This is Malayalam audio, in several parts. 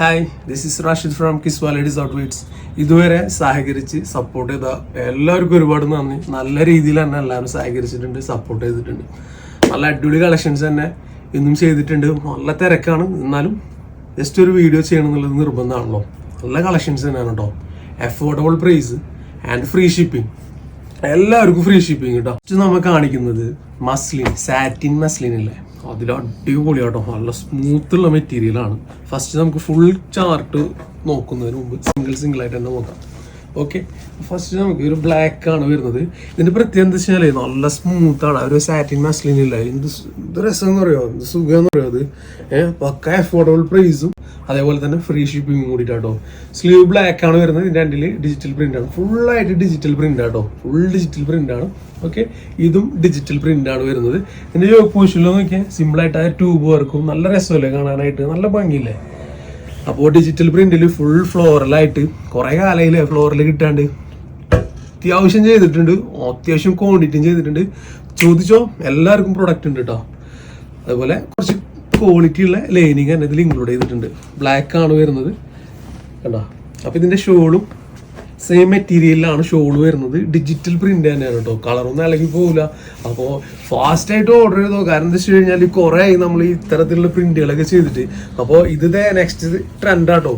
Hi, this is Rashid from Kiswa ladies outfits. ഇതുവരെ സഹകരിച്ച് സപ്പോർട്ട് ചെയ്ത എല്ലാവർക്കും ഒരുപാട് നന്ദി. നല്ല രീതിയിൽ തന്നെ എല്ലാവരും സഹകരിച്ചിട്ടുണ്ട്, സപ്പോർട്ട് ചെയ്തിട്ടുണ്ട്. നല്ല അടിപൊളി കളക്ഷൻസ് തന്നെ ഇന്നും ചെയ്തിട്ടുണ്ട്. നല്ല തിരക്കാണ്, എന്നാലും ജസ്റ്റ് ഒരു വീഡിയോ ചെയ്യണം എന്നുള്ളത് നിർബന്ധമാണല്ലോ. നല്ല കളക്ഷൻസ് തന്നെയാണ് കേട്ടോ. Affordable price and free shipping. എല്ലാവർക്കും ഫ്രീ ഷിപ്പിംഗ് കേട്ടോ. നമ്മൾ കാണിക്കുന്നത് മസ്ലിൻ, സാറ്റിൻ മസ്ലിൻ ഇല്ലേ, അതിൽ അടിപൊളി കേട്ടോ. നല്ല സ്മൂത്തുള്ള മെറ്റീരിയലാണ്. ഫസ്റ്റ് നമുക്ക് ഫുൾ ചാർട്ട് നോക്കുന്നതിന് മുമ്പ് സിംഗിൾ ആയിട്ട് തന്നെ നോക്കാം. ഓക്കെ, ഫസ്റ്റ് നമുക്ക് ഒരു ബ്ലാക്ക് ആണ് വരുന്നത്. ഇതിന്റെ പ്രത്യേകത എന്താ വെച്ചാൽ നല്ല സ്മൂത്താണ്. ഒരു സാറ്റിൻ മസ്ലിൻ ഇല്ല, എന്ത് രസം എന്ന് പറയുമോ, എന്ത് സുഖം എന്ന് പറയുമോ. അത് പക്ക അഫോർഡബിൾ പ്രൈസും അതേപോലെ തന്നെ ഫ്രീ ഷിപ്പിംഗ് കൂടിയിട്ടാട്ടോ. സ്ലീവ് ബ്ലാക്ക് ആണ് വരുന്നത്. ഇതിന്റെ രണ്ടില് ഡിജിറ്റൽ പ്രിന്റ് ആണ്, ഫുള്ളായിട്ട് ഡിജിറ്റൽ പ്രിന്റ് ആട്ടോ. ഫുൾ ഡിജിറ്റൽ പ്രിന്റ് ആണ്. ഓക്കെ, ഇതും ഡിജിറ്റൽ പ്രിന്റ് ആണ് വരുന്നത്. ഇതിന്റെ യോക്ക് പോഷനിലോ നോക്കിയാൽ സിമ്പിളായിട്ട് ആ ട്യൂബ് വർക്കും നല്ല രസമല്ലേ കാണാനായിട്ട്, നല്ല ഭംഗിയില്ലേ. അപ്പോൾ ഡിജിറ്റൽ പ്രിന്റിൽ ഫുൾ ഫ്ലോറലായിട്ട് കുറേ കാലയില്ലേ ഫ്ലോറിൽ കിട്ടാണ്ട് അത്യാവശ്യം ചെയ്തിട്ടുണ്ട്. അത്യാവശ്യം ക്വാണ്ടിറ്റിയും ചെയ്തിട്ടുണ്ട്. ചോദിച്ചോ, എല്ലാവർക്കും പ്രൊഡക്റ്റ് ഉണ്ട് കേട്ടോ. അതുപോലെ കുറച്ച് ക്വാളിറ്റി ഉള്ള ലൈനിങ് തന്നെ ഇതിൽ ഇൻക്ലൂഡ് ചെയ്തിട്ടുണ്ട്. ബ്ലാക്ക് ആണ് വരുന്നത് കണ്ടോ. അപ്പോൾ ഇതിന്റെ ഷോളും സെയിം മെറ്റീരിയലിലാണ് ഷോൾ വരുന്നത്. ഡിജിറ്റൽ പ്രിന്റ് തന്നെയാണ് കേട്ടോ. കളറൊന്നും ഇളകി പോകില്ല. അപ്പോൾ ഫാസ്റ്റായിട്ട് ഓർഡർ ചെയ്തോ. കാരണം എന്താ വെച്ച് കഴിഞ്ഞാൽ കുറേ ആയി നമ്മൾ ഈ ഇത്തരത്തിലുള്ള പ്രിന്റുകളൊക്കെ ചെയ്തിട്ട്. അപ്പോൾ ഇത് നെക്സ്റ്റ് ട്രെൻഡ് ആട്ടോ.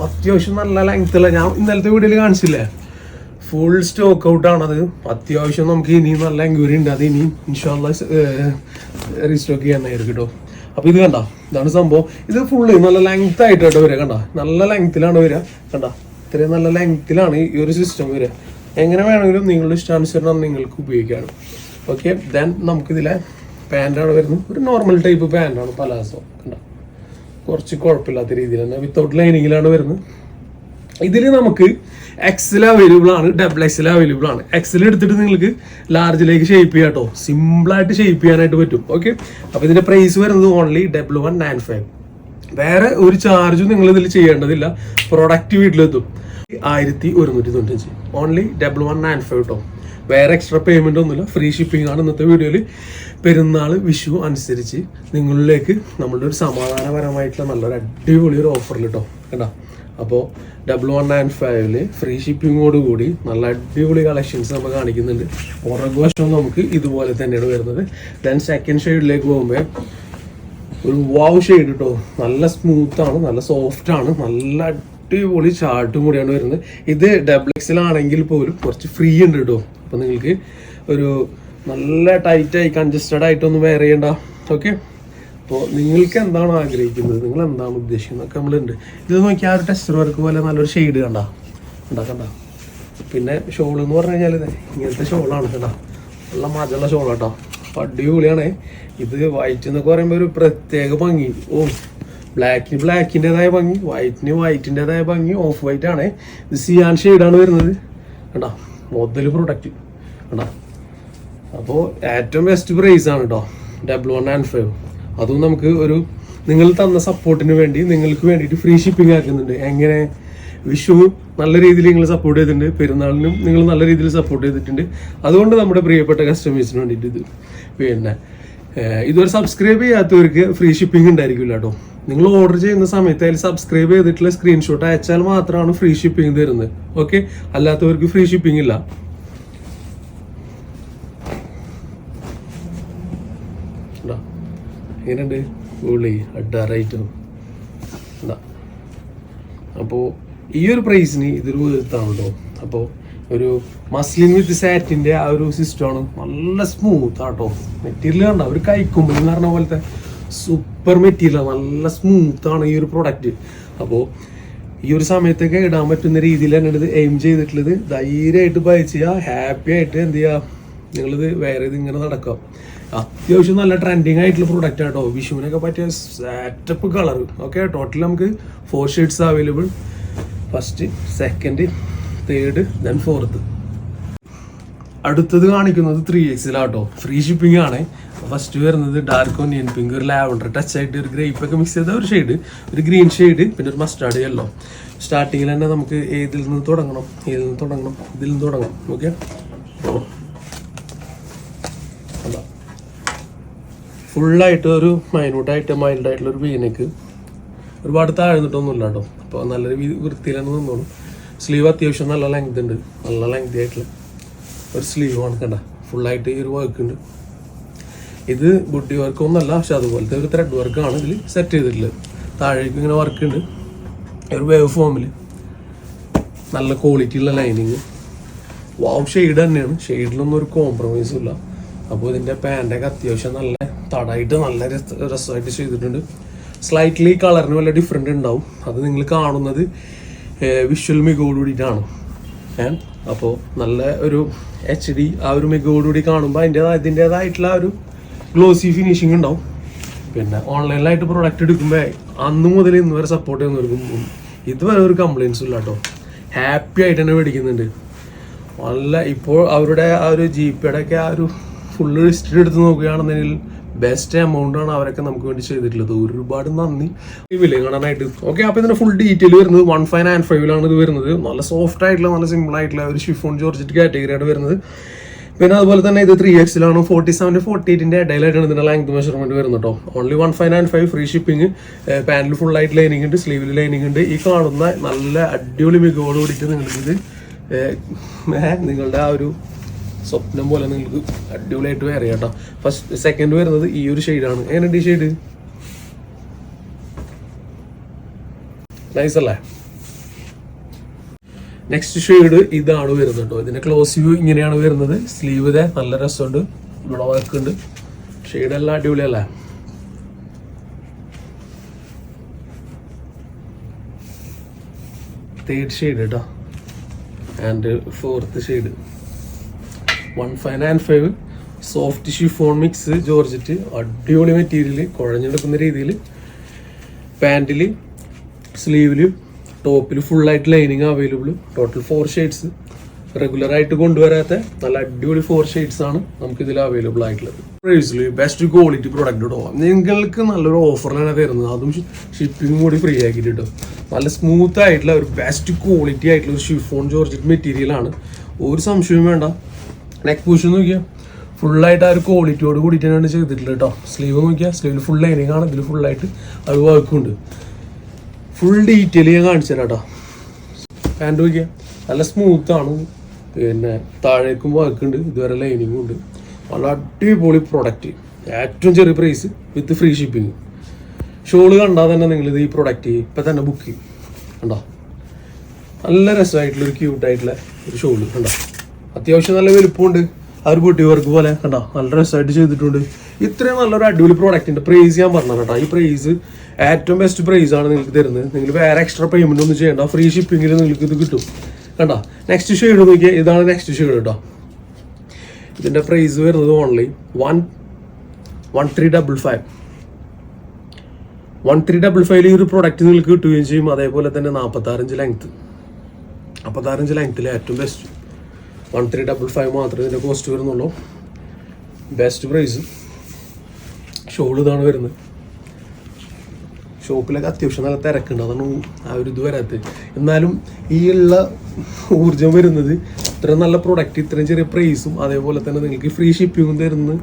അത്യാവശ്യം നല്ല ലെങ്ത്തുള്ള, ഞാൻ ഇന്നലത്തെ വീഡിയോയിൽ കാണിച്ചില്ലേ, ഫുൾ സ്റ്റോക്ക് ഔട്ടാണത്. അത്യാവശ്യം നമുക്ക് ഇനിയും നല്ല എൻക്വയറി ഉണ്ട്. അത് ഇനിയും ഇൻഷാല്ലാഹ് റീസ്റ്റോക്ക് ചെയ്യാനായിരിക്കും കേട്ടോ. അപ്പോൾ ഇത് കണ്ട, ഇതാണ് സംഭവം. ഇത് ഫുള്ള് നല്ല ലെങ്ത് ആയിട്ട് കേട്ടോ വരിക. കണ്ട, നല്ല ലെങ്ത്തിലാണ് വരിക. കണ്ട, ഇത്രയും നല്ല ലെങ്ത്തിലാണ് ഈ ഒരു സിസ്റ്റം വരിക. എങ്ങനെ വേണമെങ്കിലും നിങ്ങളുടെ ഇഷ്ടാനുസരണം നിങ്ങൾക്ക് ഉപയോഗിക്കാം. ഓക്കെ, ദെൻ നമുക്കിതിലെ പാൻറ്റാണ് വരുന്നത്. ഒരു നോർമൽ ടൈപ്പ് പാൻറ്റാണ്, പലാസോ. കണ്ട, കുറച്ച് കുഴപ്പമില്ലാത്ത രീതിയിൽ തന്നെ വിത്തൗട്ട് ലൈനിങ്ങിലാണ് വരുന്നത്. ഇതിൽ നമുക്ക് എക്സൽ അവൈലബിൾ ആണ്, ഡബിൾ എക്സൽ അവൈലബിൾ ആണ്. എക്സൽ എടുത്തിട്ട് നിങ്ങൾക്ക് ലാർജിലേക്ക് ഷേപ്പ് ചെയ്യാം കേട്ടോ. സിമ്പിളായിട്ട് ഷേപ്പ് ചെയ്യാനായിട്ട് പറ്റും. ഓക്കെ, അപ്പോൾ ഇതിന്റെ പ്രൈസ് വരുന്നത് ഓൺലി 1195. വേറെ ഒരു ചാർജും നിങ്ങൾ ഇതിൽ ചെയ്യേണ്ടതില്ല. പ്രൊഡക്റ്റ് വീട്ടിലെത്തും 1195. ഓൺലി 1195 കേട്ടോ. വേറെ എക്സ്ട്രാ പേയ്മെന്റ് ഒന്നുമില്ല. ഫ്രീ ഷിപ്പിംഗ് ആണ്. ഇന്നത്തെ വീഡിയോയിൽ പെരുന്നാൾ വിഷു അനുസരിച്ച് നിങ്ങളിലേക്ക് നമ്മളുടെ ഒരു സമാധാനപരമായിട്ടുള്ള നല്ലൊരു അടിപൊളി ഒരു ഓഫറിൽ കേട്ടോ. കേട്ടോ, അപ്പോൾ 1195 ഫ്രീ ഷിപ്പിങ്ങോട് കൂടി നല്ല അടിപൊളി കളക്ഷൻസ് നമ്മൾ കാണിക്കുന്നുണ്ട്. പുറകുവശം നമുക്ക് ഇതുപോലെ തന്നെയാണ് വരുന്നത്. ദെൻ സെക്കൻഡ് ഷെയ്ഡിലേക്ക് പോകുമ്പോൾ ഒരു വാവ് ഷെയ്ഡ് കേട്ടോ. നല്ല സ്മൂത്ത് ആണ്, നല്ല സോഫ്റ്റ് ആണ്, നല്ല അടിപൊളി ചാർട്ടും കൂടിയാണ് വരുന്നത്. ഇത് ഡബിൾ എക്സൽ ആണെങ്കിൽ പോലും കുറച്ച് ഫ്രീ ഉണ്ട് കേട്ടോ. അപ്പോൾ നിങ്ങൾക്ക് ഒരു നല്ല ടൈറ്റായി കൺജസ്റ്റഡ് ആയിട്ടൊന്നും വെയർ ചെയ്യണ്ട. ഓക്കെ, അപ്പോൾ നിങ്ങൾക്ക് എന്താണ് ആഗ്രഹിക്കുന്നത്, നിങ്ങൾ എന്താണ് ഉദ്ദേശിക്കുന്നത് ഒക്കെ നമ്മളുണ്ട്. ഇത് നോക്കിയാൽ ഒരു ടെക്സ്ചർ വർക്ക് പോലെ നല്ലൊരു ഷെയ്ഡ് കണ്ട. പിന്നെ ഷോൾ എന്ന് പറഞ്ഞു കഴിഞ്ഞാൽ ഇങ്ങനത്തെ ഷോളാണ് കേട്ടോ. നല്ല മജുള്ള ഷോൾ കേട്ടോ. അപ്പോൾ അടിപൊളിയാണ്. ഇത് വൈറ്റ് എന്നൊക്കെ പറയുമ്പോൾ ഒരു പ്രത്യേക ഭംഗി. ബ്ലാക്കിന് ബ്ലാക്കിൻ്റെതായ ഭംഗി, വൈറ്റിന് വൈറ്റിൻ്റെതായ ഭംഗി. ഓഫ് വൈറ്റ് ആണ്. ഇത് സിയാൻ ഷെയ്ഡാണ് വരുന്നത് കേട്ടോ. മുതൽ പ്രൊഡക്റ്റ് കേട്ടോ. അപ്പോൾ ഏറ്റവും ബെസ്റ്റ് പ്രൈസ് ആണ് കേട്ടോ, 1195. അതും നമുക്ക് ഒരു നിങ്ങൾ തന്ന സപ്പോർട്ടിന് വേണ്ടി നിങ്ങൾക്ക് വേണ്ടിയിട്ട് ഫ്രീ ഷിപ്പിംഗ് ആക്കുന്നുണ്ട്. എങ്ങനെ വിഷു നല്ല രീതിയിൽ നിങ്ങൾ സപ്പോർട്ട് ചെയ്തിട്ടുണ്ട്, പെരുന്നാളിനും നിങ്ങൾ നല്ല രീതിയിൽ സപ്പോർട്ട് ചെയ്തിട്ടുണ്ട്. അതുകൊണ്ട് നമ്മുടെ പ്രിയപ്പെട്ട കസ്റ്റമേഴ്സിന് വേണ്ടിയിട്ട് ഇത്. പിന്നെ ഇതുവരെ സബ്സ്ക്രൈബ് ചെയ്യാത്തവർക്ക് ഫ്രീ ഷിപ്പിംഗ് ഉണ്ടായിരിക്കില്ല കേട്ടോ. നിങ്ങൾ ഓർഡർ ചെയ്യുന്ന സമയത്ത് അതിൽ സബ്സ്ക്രൈബ് ചെയ്തിട്ടുള്ള സ്ക്രീൻഷോട്ട് അയച്ചാൽ മാത്രമാണ് ഫ്രീ ഷിപ്പിംഗ് തരുന്നത്. ഓക്കെ, അല്ലാത്തവർക്ക് ഫ്രീ ഷിപ്പിംഗ് ഇല്ല. എങ്ങനെയുണ്ട് ഉള്ളി അഡാറായിട്ടും. അപ്പോൾ ഈ ഒരു പ്രൈസിന് ഇതൊരു വേർത്താണ് കേട്ടോ. അപ്പോൾ ഒരു മസ്ലിൻ വിത്ത് സാറ്റിൻ്റെ ആ ഒരു സിസ്റ്റമാണ്. നല്ല സ്മൂത്ത് ആട്ടോ. മെറ്റീരിയൽ കണ്ട, ഒരു കൈക്കുമ്പിൾ എന്ന് പറഞ്ഞ പോലത്തെ സൂപ്പർ മെറ്റീരിയലാണ്. നല്ല സ്മൂത്താണ് ഈ ഒരു പ്രൊഡക്റ്റ്. അപ്പോൾ ഈ ഒരു സമയത്തൊക്കെ ഇടാൻ പറ്റുന്ന രീതിയിൽ തന്നെ ഇത് എയിം ചെയ്തിട്ടുള്ളത്. ധൈര്യമായിട്ട് ബൈ ചെയ്യുക, ഹാപ്പി ആയിട്ട് എന്ത് ചെയ്യുക, നിങ്ങളിത് വേറെ ഇത് ഇങ്ങനെ നടക്കാം. അത്യാവശ്യം നല്ല ട്രെൻഡിങ് ആയിട്ടുള്ള പ്രൊഡക്റ്റ് ആട്ടോ. വിഷുവിനൊക്കെ പറ്റിയ സാറ്റപ്പ് കളർ. ഓക്കെ, ടോട്ടൽ നമുക്ക് 4 shades available. First, second, third, then fourth. അടുത്തത് കാണിക്കുന്നത് 3XL ആട്ടോ. ഫ്രീ ഷിപ്പിംഗ് ആണ്. ഫസ്റ്റ് വരുന്നത് ഡാർക്ക് ഓനിയൻ പിങ്ക്, ഒരു ലാവൻഡർ ടച്ച് ആയിട്ട് ഒരു ഗ്രേപ്പ് ഒക്കെ മിക്സ് ചെയ്ത ഒരു ഷെയ്ഡ്, ഒരു ഗ്രീൻ ഷെയ്ഡ്, പിന്നെ ഒരു മസ്റ്റാർഡ് യെല്ലോ. സ്റ്റാർട്ടിങ്ങിൽ തന്നെ നമുക്ക് ഇതിൽ നിന്ന് തുടങ്ങണം. ഇതിൽ നിന്ന് തുടങ്ങണം. ഓക്കെ, ഫുള്ളായിട്ട് ഒരു മൈന്യൂട്ടായിട്ട് മൈൽഡായിട്ടുള്ള ഒരു വീനക്ക് ഒരുപാട് താഴ്ന്നിട്ടൊന്നുമില്ല കേട്ടോ. അപ്പോൾ നല്ലൊരു വൃത്തിയിൽ തന്നെ നിന്നോളും. സ്ലീവ് അത്യാവശ്യം നല്ല ലെങ്ത് ഉണ്ട്, നല്ല ലെങ്തി ആയിട്ടുള്ള ഒരു സ്ലീവാണ്. കണ്ട ഫുള്ളായിട്ട് ഈ ഒരു വർക്ക് ഉണ്ട്. ഇത് ബുട്ടി വർക്കൊന്നുമല്ല, പക്ഷെ അതുപോലത്തെ ഒരു ത്രെഡ് വർക്കാണ് ഇതിൽ സെറ്റ് ചെയ്തിട്ടുള്ളത്. താഴേക്ക് ഇങ്ങനെ വർക്ക് ഉണ്ട്, ഒരു വേവ് ഫോമിൽ നല്ല ക്വാളിറ്റി ഉള്ള ലൈനിങ്. വാവ് ഷെയ്ഡ് തന്നെയാണ്, ഷെയ്ഡിലൊന്നും ഒരു കോംപ്രമൈസും ഇല്ല. അപ്പോൾ ഇതിൻ്റെ പാൻറ്റൊക്കെ അത്യാവശ്യം നല്ല തടായിട്ട് നല്ല രസമായിട്ട് ചെയ്തിട്ടുണ്ട്. സ്ലൈറ്റ്ലി കളറിന് വല്ല ഡിഫറെൻ്റ് ഉണ്ടാവും, അത് നിങ്ങൾ കാണുന്നത് വിഷ്വൽ മികവോട് കൂടിയിട്ടാണ്. അപ്പോൾ നല്ല ഒരു HD ആ ഒരു മികവോടുകൂടി കാണുമ്പോൾ അതിൻ്റേതായിട്ടുള്ള ഒരു ഗ്ലോസി ഫിനിഷിങ് ഉണ്ടാവും. പിന്നെ ഓൺലൈനിലായിട്ട് പ്രൊഡക്റ്റ് എടുക്കുമ്പോൾ അന്ന് മുതൽ ഇന്ന് വരെ സപ്പോർട്ട് ചെയ്യുന്നവർക്കും ഇതുവരെ ഒരു കംപ്ലയിൻസും ഇല്ല കേട്ടോ. ഹാപ്പി ആയിട്ട് തന്നെ മേടിക്കുന്നുണ്ട്. നല്ല ഇപ്പോൾ അവരുടെ ആ ഒരു GPയുടെ ഒക്കെ ആ ഒരു ഫുള്ള് ഹിസ്റ്ററി എടുത്ത് നോക്കുകയാണെന്നുണ്ടെങ്കിൽ ബെസ്റ്റ് എമൗണ്ടാണ് അവരൊക്കെ നമുക്ക് വേണ്ടി ചെയ്തിട്ടുള്ളത്. ഒരുപാട് നന്ദി വില കാണാനായിട്ട്. ഓക്കെ, അപ്പോൾ ഇതിൻ്റെ ഫുൾ ഡീറ്റെയിൽ വരുന്നത് 1595 ഇത് വരുന്നത്. നല്ല സോഫ്റ്റ് ആയിട്ടുള്ള നല്ല സിമ്പിൾ ആയിട്ടുള്ള ഒരു ഷിഫോൺ ജോർജറ്റ് കാറ്റഗറിയാണ് വരുന്നത്. പിന്നെ അതുപോലെ തന്നെ ഇത് 3X 47 48 ഇടയിലായിട്ടാണ് ഇതിൻ്റെ ലെങ്ത് മെഷർമെന്റ് വരുന്നത് കേട്ടോ. Only 1595 free shipping. പാൻറ്റിൽ ഫുൾ ആയിട്ട് ലൈനിങ് ഉണ്ട്, സ്ലീവിൽ ലൈനിങ് ഉണ്ട്. ഈ കാണുന്ന നല്ല അടിപൊളി മികവോട് കൂടിയിട്ട് നിങ്ങൾക്കിത് നിങ്ങളുടെ ആ ഒരു സ്വപ്നം പോലെ നിങ്ങൾക്ക് അടിപൊളിയായിട്ട് വേറെ കേട്ടോ. സെക്കൻഡ് വരുന്നത് ഈ ഒരു ഷെയ്ഡാണ്. എങ്ങനെയുണ്ട് ഈ ഷെയ്ഡ്? നൈസ് അല്ലേ? നെക്സ്റ്റ് ഷെയ്ഡ് ഇതാണ് വരുന്നത് കേട്ടോ. ഇതിന്റെ ക്ലോസ് വ്യൂ ഇങ്ങനെയാണ് വരുന്നത്. സ്ലീവ് നല്ല രസമുണ്ട്, ഇവിടെ വർക്ക് ഉണ്ട്. ഷെയ്ഡ് എല്ലാം അടിപൊളിയല്ലേ? തേർഡ് ഷെയ്ഡ് കേട്ടോ, and fourth shade 1595 soft chiffon mix georgette. അടിപൊളി മെറ്റീരിയൽ, കുഴഞ്ഞെടുക്കുന്ന രീതിയിൽ. പാൻറ്റിൽ സ്ലീവിൽ ടോപ്പിൽ ഫുള്ളായിട്ട് ലൈനിങ് അവൈലബിൾ. Total 4 shades. റെഗുലറായിട്ട് കൊണ്ടുവരാത്ത നല്ല അടിപൊളി 4 ഷെയ്ഡ്സ് ആണ് നമുക്കിതിൽ അവൈലബിൾ ആയിട്ടുള്ളത്. പ്രൈസിൽ ബെസ്റ്റ് ക്വാളിറ്റി പ്രൊഡക്റ്റ് കേട്ടോ. നിങ്ങൾക്ക് നല്ലൊരു ഓഫറിലാണ് തരുന്നത്, അതും ഷിപ്പിംഗ് കൂടി ഫ്രീ ആക്കിയിട്ട് കേട്ടോ. നല്ല സ്മൂത്ത് ആയിട്ടുള്ള ഒരു ബെസ്റ്റ് ക്വാളിറ്റി ആയിട്ടുള്ള ഒരു ഷിഫോൺ ജോർജറ്റ് മെറ്റീരിയലാണ്, ഒരു സംശയവും വേണ്ട. നെക്ക് പൂഷൻ നോക്കിയാൽ ഫുള്ളായിട്ട് ആ ഒരു ക്വാളിറ്റിയോട് കൂടിയിട്ടാണ് ചെയ്തിട്ടുള്ളത് കേട്ടോ. സ്ലീവ് നോക്കിയാൽ സ്ലീവിൽ ഫുൾ ലൈനിങ് ആണ്, ഇതിൽ ഫുള്ളായിട്ട് അത് വർക്കുണ്ട്. ഫുൾ ഡീറ്റെയിൽ ഞാൻ കാണിച്ചു തരാം കേട്ടോ. പാൻറ് നോക്കിയാൽ നല്ല സ്മൂത്താണ്, പിന്നെ താഴേക്കും വർക്കുണ്ട്, ഇതുവരെ ലൈനിങ്ങും ഉണ്ട്. നല്ല അടിപൊളി പ്രൊഡക്റ്റ്, ഏറ്റവും ചെറിയ price with free shipping. Shawl കണ്ടാൽ തന്നെ നിങ്ങളിത് ഈ പ്രൊഡക്റ്റ് ഇപ്പം തന്നെ ബുക്ക് ചെയ്യും. കണ്ടോ, നല്ല രസമായിട്ടുള്ളൊരു ക്യൂട്ടായിട്ടുള്ള ഒരു ഷോള് കണ്ടോ. അത്യാവശ്യം നല്ല വലുപ്പമുണ്ട്, ആ ഒരു ബൂട്ടി വർക്ക് പോലെ കണ്ടോ, നല്ല രസമായിട്ട് ചെയ്തിട്ടുണ്ട്. ഇത്രയും നല്ലൊരു അടിപൊളി പ്രോഡക്റ്റിൻ്റെ പ്രൈസ് ഞാൻ പറഞ്ഞു കേട്ടോ. ഈ പ്രൈസ് ഏറ്റവും ബെസ്റ്റ് പ്രൈസ് ആണ് നിങ്ങൾക്ക് തരുന്നത്. നിങ്ങൾ വേറെ എക്സ്ട്രാ പേയ്മെന്റ് ഒന്നും ചെയ്യേണ്ട, ഫ്രീ ഷിപ്പിങ്ങിൽ നിങ്ങൾക്ക് ഇത് കിട്ടും കണ്ടോ. നെക്സ്റ്റ് ഷെയ്ഡ് നോക്കിയാൽ ഇതാണ് നെക്സ്റ്റ് ഷെയ്ഡ് കേട്ടോ. ഇതിൻ്റെ പ്രൈസ് വരുന്നത് ഓൺലി 1355. 1355 ഈ ഒരു പ്രൊഡക്റ്റ് നിങ്ങൾക്ക് കിട്ടുകയും ചെയ്യും. അതേപോലെ തന്നെ 46 ഇഞ്ച് ലെങ്ത്തിൽ ഏറ്റവും ബെസ്റ്റ് 1355 മാത്രമേ ഇതിൻ്റെ കോസ്റ്റ് വരുന്നുള്ളൂ. Best price. ഷോൾ ഇതാണ് വരുന്നത്. ഷോപ്പിലൊക്കെ അത്യാവശ്യം നല്ല തിരക്കുണ്ട്, അതാണ് ആ ഒരു ഇത് വരാത്തത്. എന്നാലും ഈ ഉള്ള ഊർജം വരുന്നത് ഇത്രയും നല്ല പ്രൊഡക്റ്റ് ഇത്രയും ചെറിയ പ്രൈസും അതേപോലെ തന്നെ നിങ്ങൾക്ക് ഫ്രീ ഷിപ്പിങ്ങും തരുന്നത്.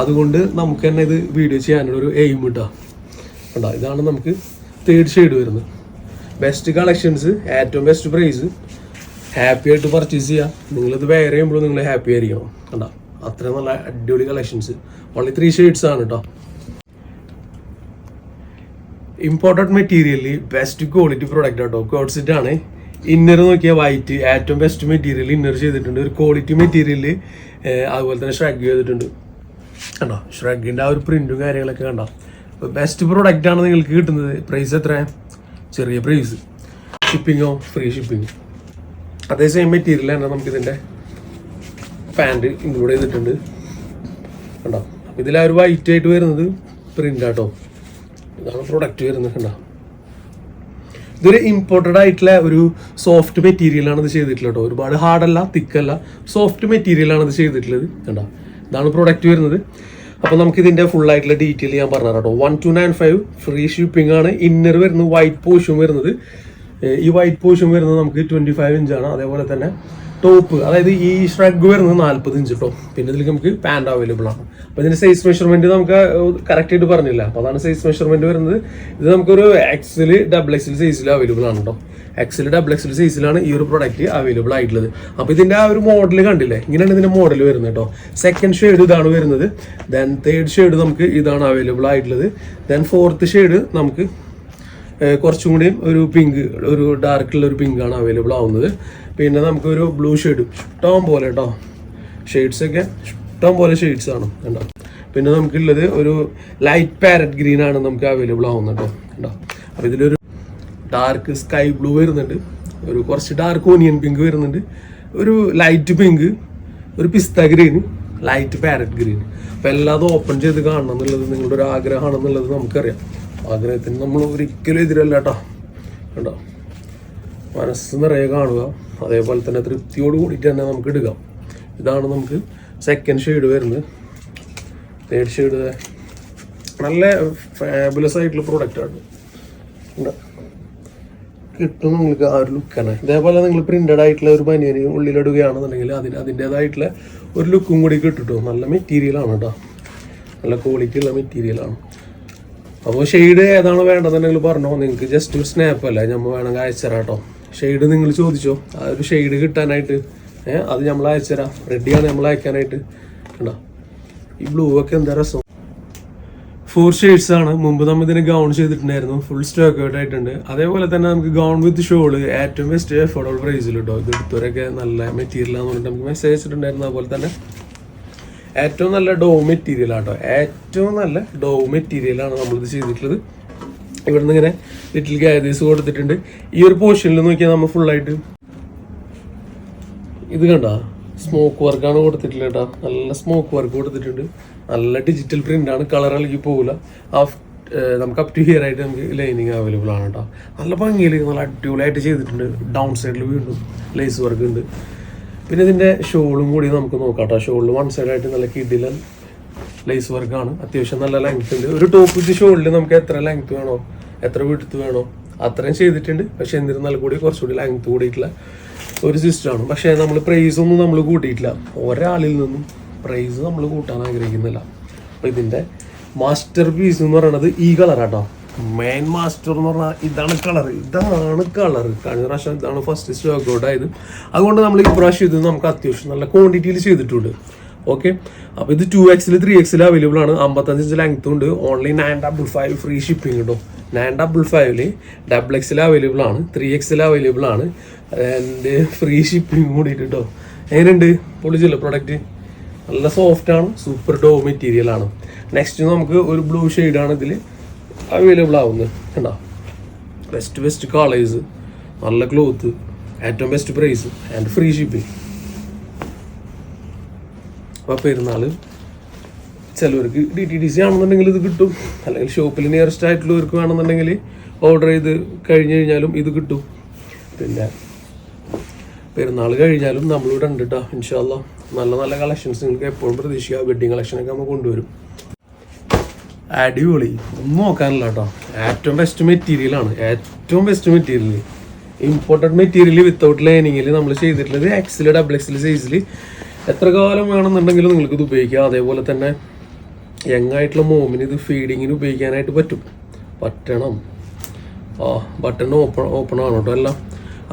അതുകൊണ്ട് നമുക്ക് തന്നെ ഇത് വീഡിയോ ചെയ്യാനുള്ള ഒരു എയിം കിട്ടാം കണ്ടോ. ഇതാണ് നമുക്ക് തേർഡ് ഷെയ്ഡ് വരുന്നത്. ബെസ്റ്റ് കളക്ഷൻസ്, ഏറ്റവും ബെസ്റ്റ് പ്രൈസ്, ഹാപ്പി ആയിട്ട് പർച്ചേസ് ചെയ്യുക. നിങ്ങളിത് വെയർ ചെയ്യുമ്പോഴും നിങ്ങൾ ഹാപ്പി ആയിരിക്കണം കണ്ടോ. അത്രയും നല്ല അടിപൊളി കളക്ഷൻസ്. ഓൺലി 3 ഷെയ്ഡ്സ് ആണ് കേട്ടോ. ഇമ്പോർട്ടഡ് മെറ്റീരിയലിൽ ബെസ്റ്റ് ക്വാളിറ്റി പ്രൊഡക്റ്റ് കേട്ടോ. കോഡ്സെറ്റ് ആണ്. ഇന്നർ നോക്കിയാൽ വൈറ്റ്, ഏറ്റവും ബെസ്റ്റ് മെറ്റീരിയൽ ഇന്നർ ചെയ്തിട്ടുണ്ട്. ഒരു ക്വാളിറ്റി മെറ്റീരിയല്. അതുപോലെ തന്നെ ഷ്രഗ് ചെയ്തിട്ടുണ്ട് കണ്ടോ. ഷ്രഗിൻ്റെ ആ ഒരു പ്രിന്റും കാര്യങ്ങളൊക്കെ കണ്ടോ. അപ്പോൾ ബെസ്റ്റ് പ്രൊഡക്റ്റ് ആണ് നിങ്ങൾക്ക് കിട്ടുന്നത്. പ്രൈസ് എത്ര? ചെറിയ പ്രൈസ്, ഷിപ്പിങ്ങോ ഫ്രീ ഷിപ്പിംഗ്. അതേ സെയിം മെറ്റീരിയൽ തന്നെ നമുക്കിതിൻ്റെ പാൻറ് ഇൻക്ലൂഡ് ചെയ്തിട്ടുണ്ട് കണ്ടോ. ഇതിലാ ഒരു വൈറ്റ് ആയിട്ട് വരുന്നത് പ്രിന്റ് ആട്ടോ. ഇതാണ് പ്രൊഡക്റ്റ് വരുന്നത് കണ്ടോ. ഇതൊരു ഇമ്പോർട്ടഡ് ആയിട്ടുള്ള ഒരു സോഫ്റ്റ് മെറ്റീരിയലാണ് ഇത് ചെയ്തിട്ടുള്ളത് കേട്ടോ. ഒരുപാട് ഹാർഡല്ല, തിക്കല്ല, സോഫ്റ്റ് മെറ്റീരിയലാണ് ഇത് ചെയ്തിട്ടുള്ളത് കണ്ടോ. ഇതാണ് പ്രൊഡക്റ്റ് വരുന്നത്. അപ്പോൾ നമുക്ക് ഇതിൻ്റെ ഫുൾ ആയിട്ടുള്ള ഡീറ്റെയിൽ ഞാൻ പറഞ്ഞു കേട്ടോ. 1295 ഫ്രീ ഷിപ്പിംഗ് ആണ്. ഇന്നർ വരുന്നത് വൈറ്റ് പോർഷൻ വരുന്നത്. ഈ വൈറ്റ് പോർഷൻ വരുന്നത് നമുക്ക് 25 ഇഞ്ചാണ്. അതേപോലെ തന്നെ ടോപ്പ്, അതായത് ഈ ഷ്രഗ് വരുന്നത് 40 ഇഞ്ച് കേട്ടോ. പിന്നെ ഇതിലേക്ക് നമുക്ക് പാൻറ് അവൈലബിൾ ആണ്. അപ്പോൾ ഇതിന്റെ സൈസ് മെഷർമെന്റ് നമുക്ക് കറക്റ്റ് ആയിട്ട് പറഞ്ഞില്ല, അപ്പോൾ അതാണ് സൈസ് മെഷർമെന്റ് വരുന്നത്. ഇത് നമുക്കൊരു XL XXL സൈസിൽ അവൈലബിൾ ആണ് കേട്ടോ. XL XXL സൈസിലാണ് ഈ ഒരു പ്രൊഡക്റ്റ് അവൈലബിൾ ആയിട്ടുള്ളത്. അപ്പോൾ ഇതിന്റെ ആ ഒരു മോഡൽ കണ്ടില്ലേ, ഇങ്ങനെയാണ് ഇതിന്റെ മോഡൽ വരുന്നത് കേട്ടോ. സെക്കൻഡ് ഷെയ്ഡ് ഇതാണ് വരുന്നത്. ദെൻ തേർഡ് ഷെയ്ഡ് നമുക്ക് ഇതാണ് അവൈലബിൾ ആയിട്ടുള്ളത്. ദെൻ ഫോർത്ത് ഷെയ്ഡ് നമുക്ക് കുറച്ചും കൂടിയും ഒരു പിങ്ക്, ഒരു ഡാർക്കുള്ള ഒരു പിങ്കാണ് അവൈലബിൾ ആവുന്നത്. പിന്നെ നമുക്കൊരു ബ്ലൂ ഷെയ്ഡ് ഇഷ്ടം പോലെ കേട്ടോ, ഷെയ്ഡ്സ് ഒക്കെ ഇഷ്ടം പോലെ ഷെയ്ഡ്സ് ആണ് കേട്ടോ. പിന്നെ നമുക്കുള്ളത് ഒരു ലൈറ്റ് പാരറ്റ് ഗ്രീൻ ആണ് നമുക്ക് അവൈലബിൾ ആവുന്നത് കേട്ടോ. അപ്പോൾ ഇതിലൊരു ഡാർക്ക് സ്കൈ ബ്ലൂ വരുന്നുണ്ട്, ഒരു കുറച്ച് ഡാർക്ക് ഓനിയൻ പിങ്ക് വരുന്നുണ്ട്, ഒരു ലൈറ്റ് പിങ്ക്, ഒരു പിസ്ത ഗ്രീൻ, ലൈറ്റ് പാരറ്റ് ഗ്രീൻ. അപ്പോൾ എല്ലാതും ഓപ്പൺ ചെയ്ത് കാണണം എന്നുള്ളത് നിങ്ങളുടെ ഒരു ആഗ്രഹമാണെന്നുള്ളത് നമുക്കറിയാം. ആഗ്രഹത്തിന് നമ്മൾ ഒരിക്കലും എതിരല്ല കേട്ടോ. കേട്ടോ, മനസ്സ് നിറയെ കാണുക, അതേപോലെ തന്നെ തൃപ്തിയോട് കൂടിയിട്ട് തന്നെ നമുക്ക് എടുക്കാം. ഇതാണ് നമുക്ക് സെക്കൻഡ് ഷെയ്ഡ് വരുന്നത്. തേർഡ് ഷെയ്ഡ് നല്ല ഫാബുലസ് ആയിട്ടുള്ള പ്രൊഡക്റ്റാണ്, കിട്ടും നിങ്ങൾക്ക് ആ ഒരു ലുക്കാണ്. ഇതേപോലെ നിങ്ങൾ പ്രിന്റഡ് ആയിട്ടുള്ള ഒരു ബനിയന് ഉള്ളിലിടുകയാണെന്നുണ്ടെങ്കിൽ അതിൻ്റെതായിട്ടുള്ള ഒരു ലുക്കും കൂടി കിട്ടും. നല്ല മെറ്റീരിയലാണ് കേട്ടോ, നല്ല ക്വാളിറ്റി ഉള്ള മെറ്റീരിയലാണ്. അപ്പോൾ ഷെയ്ഡ് ഏതാണ് വേണ്ടതെന്നുണ്ടെങ്കിൽ പറഞ്ഞോ, നിങ്ങൾക്ക് ജസ്റ്റ് ഒരു സ്നാപ്പ് അല്ല നമ്മൾ വേണമെങ്കിൽ അയച്ചുതരാം കേട്ടോ. ഷെയ്ഡ് നിങ്ങൾ ചോദിച്ചോ, ആ ഒരു ഷെയ്ഡ് കിട്ടാനായിട്ട് അത് നമ്മൾ അയച്ചുതരാം. റെഡിയാണ് നമ്മൾ അയക്കാനായിട്ട്. കണ്ടോ, ഈ ബ്ലൂ ഒക്കെ എന്താ രസം. 4 ഷെയ്ഡ്സ് ആണ്. മുമ്പ് നമ്മൾ ഇതിന് ഗൗൺ ചെയ്തിട്ടുണ്ടായിരുന്നു, ഫുൾ സ്റ്റോക്ക് ഔട്ട് ആയിട്ടുണ്ട്. അതേപോലെ തന്നെ നമുക്ക് ഗൗൺ വിത്ത് ഷോള് ഏറ്റവും ബെസ്റ്റ് അഫോർഡബിൾ പ്രൈസിൽ കേട്ടോ. ഇത് എടുത്തവരൊക്കെ നല്ല മെറ്റീരിയലാണെന്ന് പറഞ്ഞിട്ട് നമുക്ക് മെസ്സേജ് അയച്ചിട്ടുണ്ടായിരുന്നു. അതുപോലെ തന്നെ ഏറ്റവും നല്ല ഡോ മെറ്റീരിയൽ ആട്ടോ, ഏറ്റവും നല്ല ഡോ മെറ്റീരിയലാണ് നമ്മളിത് ചെയ്തിട്ടുള്ളത്. ഇവിടുന്ന് ഇങ്ങനെ ലിറ്റിൽ ഗാദേഴ്സ് കൊടുത്തിട്ടുണ്ട്. ഈ ഒരു പോർഷനിൽ നോക്കിയാൽ നമ്മൾ ഫുള്ളായിട്ട് ഇത് കണ്ട സ്മോക്ക് വർക്കാണ് കൊടുത്തിട്ടില്ല കേട്ടോ. നല്ല സ്മോക്ക് വർക്ക് കൊടുത്തിട്ടുണ്ട്, നല്ല ഡിജിറ്റൽ പ്രിന്റ് ആണ്, കളർ ഇളകി പോകില്ല. നമുക്ക് അപ് ടു ഹിയർ ആയിട്ട് നമുക്ക് ലൈനിങ് അവൈലബിൾ ആണ് കേട്ടോ. നല്ല ഭംഗിയിൽ നല്ല അടിപൊളിയായിട്ട് ചെയ്തിട്ടുണ്ട്. ഡൗൺ സൈഡിൽ വീണ്ടും ലേസ് വർക്ക് ഉണ്ട്. പിന്നെ ഇതിൻ്റെ ഷോളും കൂടി നമുക്ക് നോക്കാം കേട്ടോ. ഷോളിൽ വൺ സൈഡായിട്ട് നല്ല കിഡിലൻ ലേസ് വർക്കാണ്, അത്യാവശ്യം നല്ല ലെങ്ത് ഉണ്ട്. ഒരു ടോപ്പ് വിത്ത് ഷോളിൽ നമുക്ക് എത്ര ലെങ്ത് വേണോ, എത്ര വിടുത്ത് വേണോ അത്രയും ചെയ്തിട്ടുണ്ട്. പക്ഷെ എന്നിരുന്നാൽ കൂടി കുറച്ചുകൂടി ലെങ്ത് കൂടിയിട്ടുള്ള ഒരു സിസ്റ്റമാണ്. പക്ഷേ നമ്മൾ പ്രൈസ് ഒന്നും നമ്മൾ കൂട്ടിയിട്ടില്ല, ഒരാളിൽ നിന്നും പ്രൈസ് നമ്മൾ കൂട്ടാൻ ആഗ്രഹിക്കുന്നില്ല. അപ്പോൾ ഇതിൻ്റെ മാസ്റ്റർ പീസ് എന്ന് പറയുന്നത് ഈ കളറാട്ടോ. മെയിൻ മാസ്റ്റർ എന്ന് പറഞ്ഞാൽ ഇതാണ് കളർ. കഴിഞ്ഞ പ്രാവശ്യം ഇതാണ് ഫസ്റ്റ് സ്റ്റോക്ക് ഔട്ട് ആയത്. അതുകൊണ്ട് നമ്മൾ ഈ പ്രാവശ്യം ഇത് നമുക്ക് അത്യാവശ്യം നല്ല ക്വാണ്ടിറ്റിയിൽ ചെയ്തിട്ടുണ്ട്. ഓക്കെ, അപ്പോൾ ഇത് 2XL 3XL അവൈലബിൾ ആണ്. 55 ഇഞ്ച് ലെങ്ത്തും ഉണ്ട്. ഓൺലി 955 ഫ്രീ ഷിപ്പിംഗ് കേട്ടോ. 955 XXL അവൈലബിൾ ആണ്, 3XL അവൈലബിൾ ആണ്, ആൻഡ് ഫ്രീ ഷിപ്പിംഗ് കൂടിയിട്ട് കേട്ടോ. എങ്ങനെയുണ്ട്, പൊളിച്ചല്ലോ പ്രൊഡക്റ്റ്. നല്ല സോഫ്റ്റ് ആണ്, സൂപ്പർ ഡോ മെറ്റീരിയൽ ആണ്. നെക്സ്റ്റ് നമുക്ക് ഒരു ബ്ലൂ ഷെയ്ഡാണ് ഇതിൽ അവൈലബിൾ ആവുന്നത്. കണ്ടോ, ബെസ്റ്റ് കളേഴ്സ്, നല്ല ക്ലോത്ത്, ഏറ്റവും best price and free shipping. അപ്പോൾ പെരുന്നാൾ ചിലവർക്ക് DTDC ആണെന്നുണ്ടെങ്കിൽ ഇത് കിട്ടും, അല്ലെങ്കിൽ ഷോപ്പിൽ നിയറസ്റ്റ് ആയിട്ടുള്ളവർക്ക് വേണമെന്നുണ്ടെങ്കിൽ ഓർഡർ ചെയ്ത് കഴിഞ്ഞ് കഴിഞ്ഞാലും ഇത് കിട്ടും. പിന്നെ പെരുന്നാൾ കഴിഞ്ഞാലും നമ്മളിവിടെ ഉണ്ട് കേട്ടോ. ഇൻഷാ അല്ലാഹ് നല്ല നല്ല കളക്ഷൻസ് നിങ്ങൾക്ക് എപ്പോഴും പ്രതീക്ഷിക്കുക. വെഡ്ഡിങ് കളക്ഷനൊക്കെ നമ്മൾ കൊണ്ടുവരും. അടിപൊളി, ഒന്നും നോക്കാനില്ല കേട്ടോ. ഏറ്റവും ബെസ്റ്റ് മെറ്റീരിയലാണ്, ഏറ്റവും best material, imported material without ലൈനിങ്ങിൽ നമ്മൾ ചെയ്തിട്ടുള്ളത്. XL XXL സൈസിൽ എത്ര കാലം വേണമെന്നുണ്ടെങ്കിലും നിങ്ങൾക്ക് ഇത് ഉപയോഗിക്കാം. അതേപോലെ തന്നെ യങ് ആയിട്ടുള്ള മോമിന് ഇത് ഫീഡിങ്ങിന് ഉപയോഗിക്കാനായിട്ട് പറ്റണം. ബട്ടൺ ഓപ്പൺ ആണ് കേട്ടോ. എല്ലാം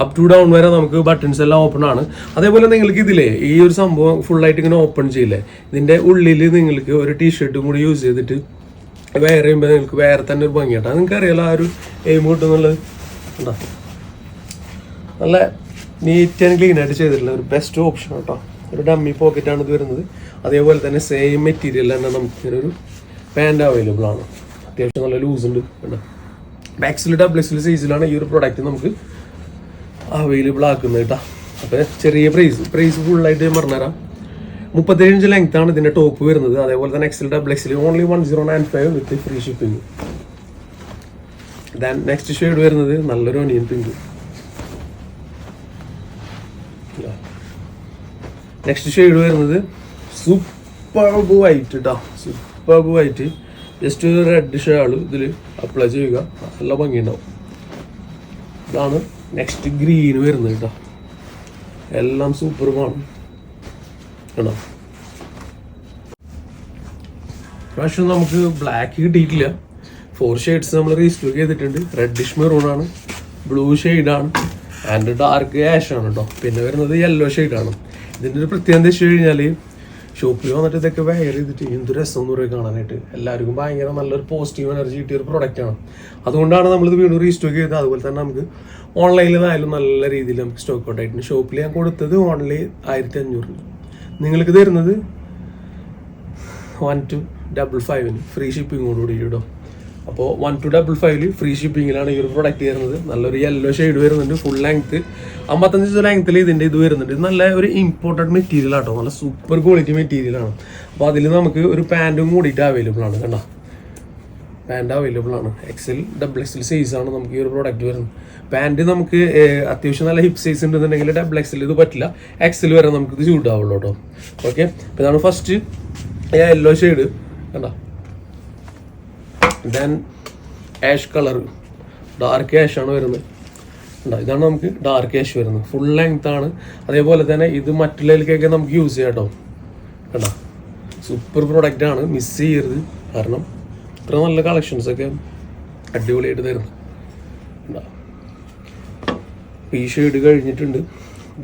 അപ് ടു ഡൗൺ വരെ നമുക്ക് ബട്ടൺസ് എല്ലാം ഓപ്പൺ ആണ്. അതേപോലെ നിങ്ങൾക്ക് ഇതില്ലേ ഈ ഒരു സംഭവം ഫുള്ളായിട്ട് ഇങ്ങനെ ഓപ്പൺ ചെയ്യില്ലേ, ഇതിൻ്റെ ഉള്ളിൽ നിങ്ങൾക്ക് ഒരു ടീഷർട്ടും കൂടി യൂസ് ചെയ്തിട്ട് വെയർ ചെയ്യുമ്പോൾ നിങ്ങൾക്ക് വേറെ തന്നെ ഒരു ഭംഗിയാട്ടോ. നിങ്ങൾക്ക് അറിയാലോ ആ ഒരു എയിം കിട്ടുന്നുള്ളത്. ഉണ്ടോ, നല്ല നീറ്റ് ആൻഡ് ക്ലീൻ ആയിട്ട് ചെയ്തിട്ടുള്ള ഒരു ബെസ്റ്റ് ഓപ്ഷൻ കേട്ടോ. ഒരു ഡമ്മി പോക്കറ്റാണ് ഇത് വരുന്നത്. അതേപോലെ തന്നെ സെയിം മെറ്റീരിയൽ തന്നെ നമുക്ക് ഇങ്ങനെ ഒരു പാൻറ് അവൈലബിൾ ആണ്. അത്യാവശ്യം നല്ല ലൂസ് ഉണ്ട് കേട്ടോ. XL XXL സൈസിലാണ് ഈ ഒരു പ്രൊഡക്റ്റ് നമുക്ക് അവൈലബിൾ ആക്കുന്നത് കേട്ടോ. അപ്പോൾ ചെറിയ പ്രൈസ് ഫുള്ളായിട്ട് ഞാൻ പറഞ്ഞുതരാം. 37 ഇഞ്ച് ലെങ്ത് ആണ് ഇതിൻ്റെ ടോപ്പ് വരുന്നത്. അതേപോലെ തന്നെ XL XXL ഓൺലി 1095 വിത്ത് free shipping. Then next shade വരുന്നത് നല്ലൊരു ഒനിയൻ പിങ്ക്. നെക്സ്റ്റ് ഷെയ്ഡ് വരുന്നത് സൂപ്പർബ് വൈറ്റ് കേട്ടോ. സൂപ്പർബ് വൈറ്റ്, ജസ്റ്റ് ഒരു റെഡ് ഷാള് ഇതിൽ അപ്ലൈ ചെയ്യുക, നല്ല ഭംഗിയുണ്ടാവും. ഇതാണ് നെക്സ്റ്റ് ഗ്രീൻ വരുന്നത് കേട്ടോ. എല്ലാം സൂപ്പറുമാണ് കേട്ടോ. പക്ഷെ നമുക്ക് ബ്ലാക്ക് കിട്ടിയിട്ടില്ല. 4 ഷെയ്ഡ്സ് നമ്മൾ റീസ്റ്റോക്ക് ചെയ്തിട്ടുണ്ട്. റെഡിഷ് മെറൂണാണ്, ബ്ലൂ ഷെയ്ഡാണ് ആൻഡ് ഡാർക്ക് ആഷ് ആണ് കേട്ടോ. പിന്നെ വരുന്നത് യെല്ലോ ഷെയ്ഡാണ്. ഇതിൻ്റെ ഒരു പ്രത്യേകത എന്താ വെച്ച് കഴിഞ്ഞാൽ ഷോപ്പിൽ വന്നിട്ട് ഇതൊക്കെ വെയർ ചെയ്തിട്ട് എന്ത് രസം എന്ന് പറയുക കാണാനായിട്ട്. എല്ലാവർക്കും ഭയങ്കര നല്ലൊരു പോസിറ്റീവ് എനർജി കിട്ടിയ ഒരു പ്രൊഡക്റ്റാണ്. അതുകൊണ്ടാണ് നമ്മളിത് വീണ്ടും റീസ്റ്റോക്ക് ചെയ്തത്. അതുപോലെ തന്നെ നമുക്ക് ഓൺലൈനിലായാലും നല്ല രീതിയിൽ നമുക്ക് സ്റ്റോക്ക് ഔട്ട് ആയിട്ടുണ്ട്. ഷോപ്പിൽ ഞാൻ കൊടുത്തത് ഓൺലൈൻ 1500, നിങ്ങൾക്ക് തരുന്നത് 1255 ഫ്രീ ഷിപ്പിങ്ങോടുകൂടി കേട്ടോ. അപ്പോൾ 1255 ഫ്രീ ഷിപ്പിങ്ങിലാണ് ഈ ഒരു പ്രൊഡക്റ്റ് വരുന്നത്. നല്ലൊരു യെല്ലോ ഷെയ്ഡ് വരുന്നുണ്ട്, ഫുൾ ലെങ്ത്ത് 55 ലെങ്ത്തിൽ ഇതിൻ്റെ ഇത് വരുന്നുണ്ട്. ഇത് നല്ല ഒരു ഇമ്പോർട്ടൻറ്റ് മെറ്റീരിയൽ ആട്ടോ, നല്ല സൂപ്പർ ക്വാളിറ്റി മെറ്റീരിയലാണ്. അപ്പോൾ അതിൽ നമുക്ക് ഒരു പാൻറ്റും കൂടിയിട്ട് അവൈലബിൾ ആണ് കണ്ടോ. പാൻറ് അവൈലബിൾ ആണ്. XL XXL സൈസാണ് നമുക്ക് ഈ ഒരു പ്രോഡക്റ്റ് വരുന്നത്. പാൻറ് നമുക്ക് അത്യാവശ്യം നല്ല ഹിപ്പ് സൈസ് ഉണ്ടെന്നുണ്ടെങ്കിൽ XXL ഇത് പറ്റില്ല, XL വരെ നമുക്ക് ഇത് ചൂടാവുള്ളൂ കേട്ടോ. ഓക്കെ, അപ്പോൾ ഇതാണ് ഫസ്റ്റ് യെല്ലോ ഷെയ്ഡ് കണ്ടോ. Then ash colour, dark ash ആണ് വരുന്നത്. ഇതാണ് നമുക്ക് ഡാർക്ക് ആഷ് വരുന്നത്, ഫുൾ ലെങ്ത് ആണ്. അതേപോലെ തന്നെ ഇത് മറ്റുള്ളതിലേക്കൊക്കെ നമുക്ക് യൂസ് ചെയ്യാം കേട്ടോ. കണ്ടോ, സൂപ്പർ പ്രൊഡക്റ്റ് ആണ്, മിസ് ചെയ്യരുത്. കാരണം ഇത്ര നല്ല കളക്ഷൻസ് ഒക്കെ അടിപൊളിയായിട്ട് തരുന്നു. ഈ ഷെയ്ഡ് കഴിഞ്ഞിട്ടുണ്ട്.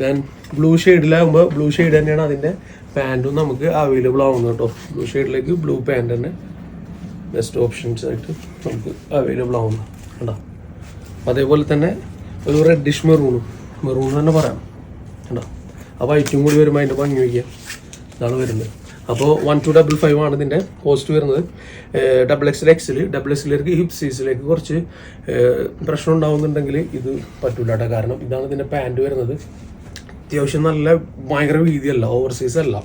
ദെൻ ബ്ലൂ ഷെയ്ഡിലാകുമ്പോൾ ബ്ലൂ ഷെയ്ഡ് തന്നെയാണ് അതിൻ്റെ പാൻറ്റും നമുക്ക് അവൈലബിൾ ആവുന്നത് കേട്ടോ. ബ്ലൂ ഷെയ്ഡിലേക്ക് ബ്ലൂ പാൻറ് തന്നെ ബെസ്റ്റ് ഓപ്ഷൻസ് ആയിട്ട് നമുക്ക് അവൈലബിൾ ആവുന്നു കേട്ടോ. അതേപോലെ തന്നെ ഒരു റെഡിഷ് മെറൂൺ തന്നെ പറയാം കേട്ടോ. ആ വൈറ്റും കൂടി വരുമ്പോൾ അതിൻ്റെ ഭംഗി വയ്ക്കുക. ഇതാണ് വരുന്നത്. അപ്പോൾ 1255 ആണ് ഇതിൻ്റെ കോസ്റ്റ് വരുന്നത്. XXL XL XXLലേക്ക് ഹിപ്പ് സൈസിലേക്ക് കുറച്ച് പ്രശ്നം ഉണ്ടാവുന്നുണ്ടെങ്കിൽ ഇത് പറ്റൂല കേട്ടോ. കാരണം ഇതാണ് ഇതിൻ്റെ പാൻറ് വരുന്നത്. അത്യാവശ്യം നല്ല ഭയങ്കര വീതിയല്ല, ഓവർ സൈസ് അല്ല.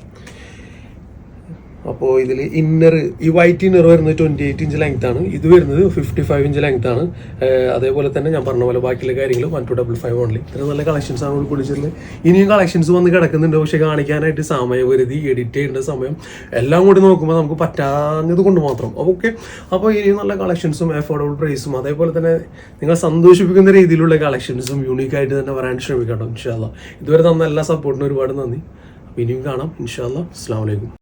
അപ്പോൾ ഇതിൽ ഇന്നർ, ഈ വൈറ്റ് ഇന്നർ വരുന്നത് 28 ഇഞ്ച് ലെങ്ത് ആണ്. ഇത് വരുന്നത് 55 ഇഞ്ച് ലെങ്ത് ആണ്. അതേപോലെ തന്നെ ഞാൻ പറഞ്ഞ പോലെ ബാക്കിയുള്ള കാര്യങ്ങൾ 1255 ഓൺലി. ഇത്ര നല്ല കളക്ഷൻസ് ആണ് ഉൾക്കൊള്ളിച്ചിട്ടുള്ളത്. ഇനിയും കളക്ഷൻസ് വന്ന് കിടക്കുന്നുണ്ട്, പക്ഷേ കാണിക്കാനായിട്ട് സമയപരിധി, എഡിറ്റ് ചെയ്യേണ്ട സമയം എല്ലാം കൂടി നോക്കുമ്പോൾ നമുക്ക് പറ്റാഞ്ഞത് കൊണ്ട് മാത്രം. ഓക്കെ, അപ്പോൾ ഇനിയും നല്ല കളക്ഷൻസും അഫോർഡബിൾ പ്രൈസും അതേപോലെ തന്നെ നിങ്ങൾ സന്തോഷിപ്പിക്കുന്ന രീതിയിലുള്ള കളക്ഷൻസും യൂണീക്കായിട്ട് തന്നെ വരാൻ ശ്രമിക്കാം ഇൻഷാ അല്ലാഹ്. ഇതുവരെ തന്ന എല്ലാ സപ്പോർട്ടിനും ഒരുപാട് നന്ദി. ഇനിയും കാണാം ഇൻഷാ അല്ലാഹ്. അസ്സലാമു അലൈക്കും.